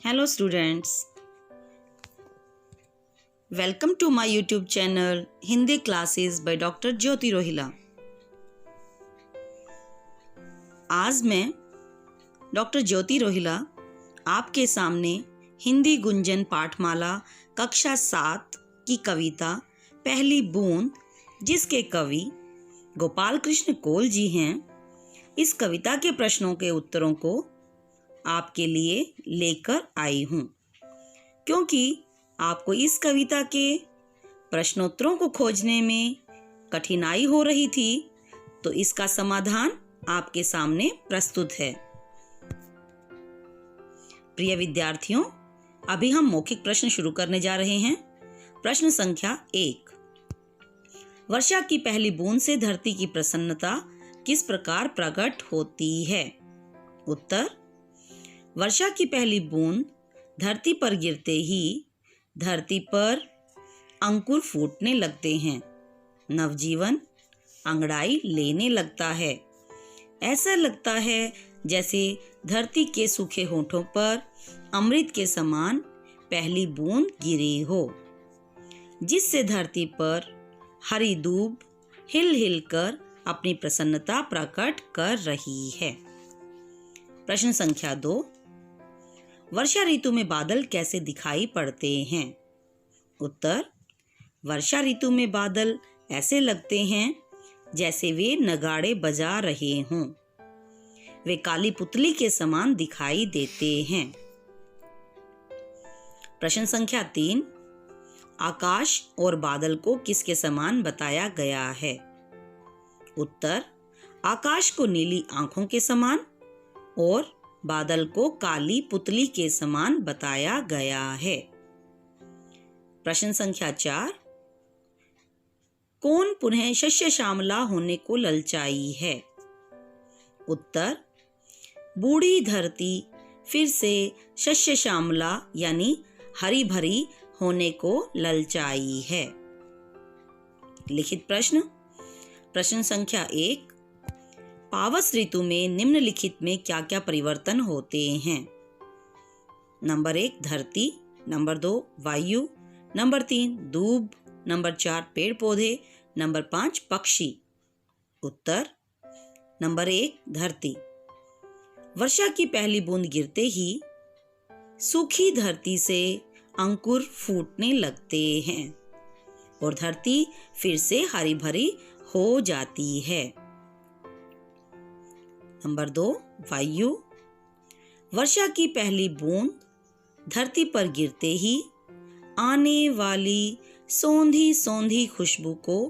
Hello students, welcome to my YouTube channel Hindi classes by Dr. ज्योति रोहिला। आज मैं doctor ज्योति रोहिला आपके सामने हिंदी गुंजन पाठमाला कक्षा 7 की कविता पहली बूंद, जिसके कवि गोपाल कृष्ण कोल जी हैं, इस कविता के प्रश्नों के उत्तरों को आपके लिए लेकर आई हूँ। क्योंकि आपको इस कविता के प्रश्नोत्तरों को खोजने में कठिनाई हो रही थी, तो इसका समाधान आपके सामने प्रस्तुत है। प्रिय विद्यार्थियों, अभी हम मौखिक प्रश्न शुरू करने जा रहे हैं। प्रश्न संख्या 1। वर्षा की पहली बूंद से धरती की प्रसन्नता किस प्रकार प्रकट होती है? उत्तर: वर्षा की पहली बूंद धरती पर गिरते ही धरती पर अंकुर फूटने लगते हैं, नवजीवन अंगड़ाई लेने लगता है। ऐसा लगता है जैसे धरती के सूखे होठों पर अमृत के समान पहली बूंद गिरी हो, जिससे धरती पर हरी दूब हिल हिल कर अपनी प्रसन्नता प्रकट कर रही है। प्रश्न संख्या 2। वर्षा ऋतु में बादल कैसे दिखाई पड़ते हैं? उत्तर: वर्षा ऋतु में बादल ऐसे लगते हैं जैसे वे नगाड़े बजा रहे हों। वे काली पुतली के समान दिखाई देते हैं। प्रश्न संख्या 3। आकाश और बादल को किसके समान बताया गया है? उत्तर: आकाश को नीली आंखों के समान और बादल को काली पुतली के समान बताया गया है। प्रश्न संख्या 4। कौन पुनः शस्य श्यामला होने को ललचाई है? उत्तर: बूढ़ी धरती फिर से शस्य श्यामला यानी हरी भरी होने को ललचाई है। लिखित प्रश्न। प्रश्न संख्या 1। पावस ऋतु में निम्नलिखित में क्या क्या परिवर्तन होते हैं? नंबर 1 धरती, नंबर 2 वायु, नंबर 3 दूब, नंबर 4 पेड़ पौधे, नंबर 5 पक्षी। उत्तर: नंबर 1 धरती। वर्षा की पहली बूंद गिरते ही सूखी धरती से अंकुर फूटने लगते हैं और धरती फिर से हरी भरी हो जाती है। नंबर 2 वायु। वर्षा की पहली बूंद धरती पर गिरते ही आने वाली सौंधी सौंधी खुशबू को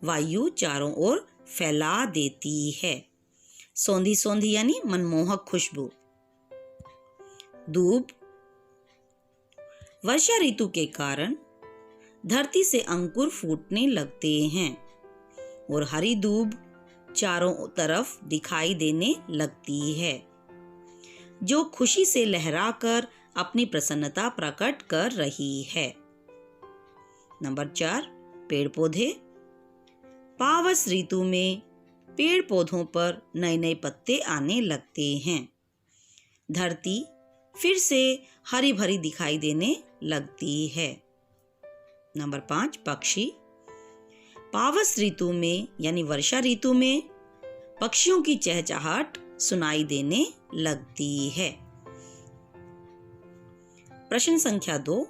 वायु चारों ओर फैला देती है। सौंधी सौंधी यानी मनमोहक खुशबू। दूब। वर्षा ऋतु के कारण धरती से अंकुर फूटने लगते हैं और हरी दूब चारों तरफ दिखाई देने लगती है, जो खुशी से लहराकर अपनी प्रसन्नता प्रकट कर रही है। नंबर 4 पेड़ पौधे। पावस ऋतु में पेड़ पौधों पर नए नए पत्ते आने लगते हैं। धरती फिर से हरी भरी दिखाई देने लगती है। नंबर 5 पक्षी। पावस ऋतु में यानी वर्षा ऋतु में पक्षियों की चहचहाट सुनाई देने लगती है। प्रश्न संख्या 2।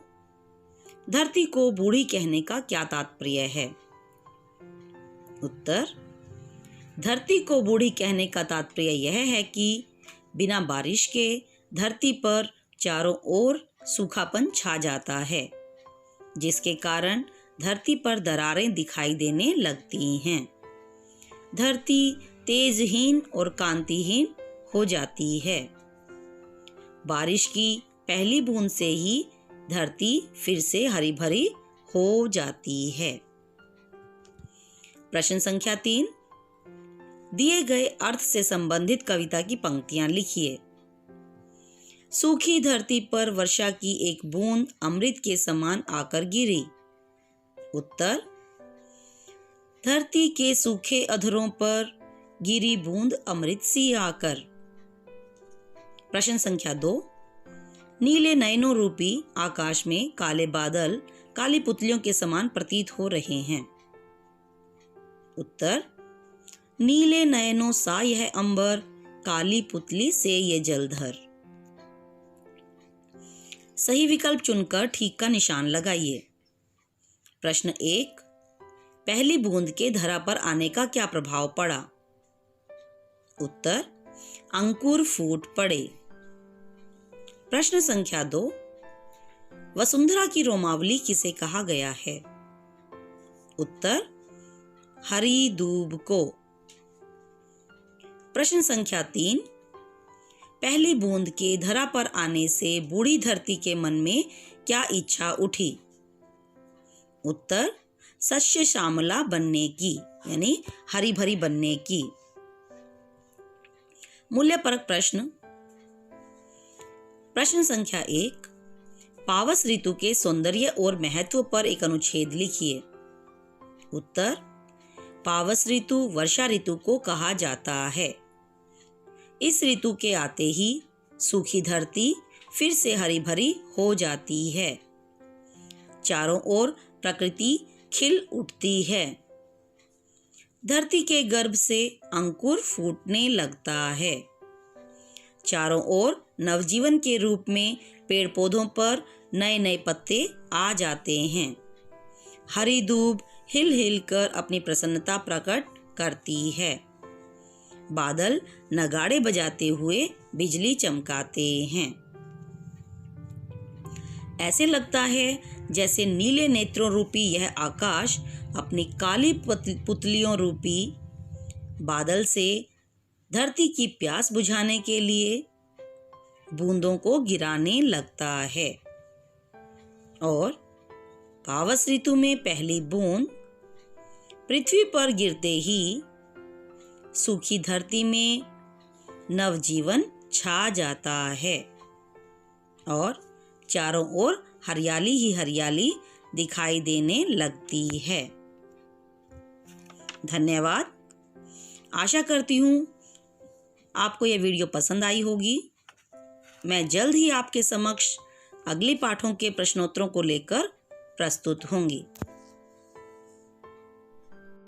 धरती को बूढ़ी कहने का क्या तात्पर्य है? उत्तर: धरती को बूढ़ी कहने का तात्पर्य यह है कि बिना बारिश के धरती पर चारों ओर सूखापन छा जाता है, जिसके कारण धरती पर दरारें दिखाई देने लगती हैं। धरती तेजहीन और कांतिहीन हो जाती है। बारिश की पहली बूंद से ही धरती फिर से हरी भरी हो जाती है। प्रश्न संख्या 3। दिए गए अर्थ से संबंधित कविता की पंक्तियां लिखिए। सूखी धरती पर वर्षा की एक बूंद अमृत के समान आकर गिरी। उत्तर: धरती के सूखे अधरों पर गिरी बूंद अमृत सी आकर। प्रश्न संख्या 2। नीले नयनों रूपी आकाश में काले बादल काली पुतलियों के समान प्रतीत हो रहे हैं। उत्तर, नीले नयनों सा यह अंबर, काली पुतली से ये जलधर। सही विकल्प चुनकर ठीक का निशान लगाइए। प्रश्न 1, पहली बूंद के धरा पर आने का क्या प्रभाव पड़ा? उत्तर, अंकुर फूट पड़े। प्रश्न संख्या 2, वसुंधरा की रोमावली किसे कहा गया है? उत्तर, हरी दूब को। प्रश्न संख्या 3, पहली बूंद के धरा पर आने से बूढ़ी धरती के मन में क्या इच्छा उठी? उत्तर, सस्य श्यामला बनने की, यानी हरी भरी बनने की। मूल्यपरक प्रश्न। प्रश्न संख्या 1, पावस ऋतु के सौंदर्य और महत्व पर एक अनुच्छेद लिखिए। उत्तर, पावस ऋतु वर्षा ऋतु को कहा जाता है। इस ऋतु के आते ही सूखी धरती फिर से हरी भरी हो जाती है। चारों ओर प्रकृति खिल उठती है। धरती के गर्भ से अंकुर फूटने लगता है। चारों ओर नवजीवन के रूप में पेड़ पौधों पर नए नए पत्ते आ जाते हैं। हरी दूब हिल हिल कर अपनी प्रसन्नता प्रकट करती है। बादल नगाड़े बजाते हुए बिजली चमकाते हैं। ऐसे लगता है जैसे नीले नेत्रों रूपी यह आकाश अपनी काली पुतलियों रूपी बादल से धरती की प्यास बुझाने के लिए बूंदों को गिराने लगता है। और पावस ऋतु में पहली बूंद पृथ्वी पर गिरते ही सूखी धरती में नवजीवन छा जाता है और चारों ओर हरियाली ही हरियाली दिखाई देने लगती है। धन्यवाद। आशा करती हूँ आपको यह वीडियो पसंद आई होगी। मैं जल्द ही आपके समक्ष अगले पाठों के प्रश्नोत्तरों को लेकर प्रस्तुत होंगी।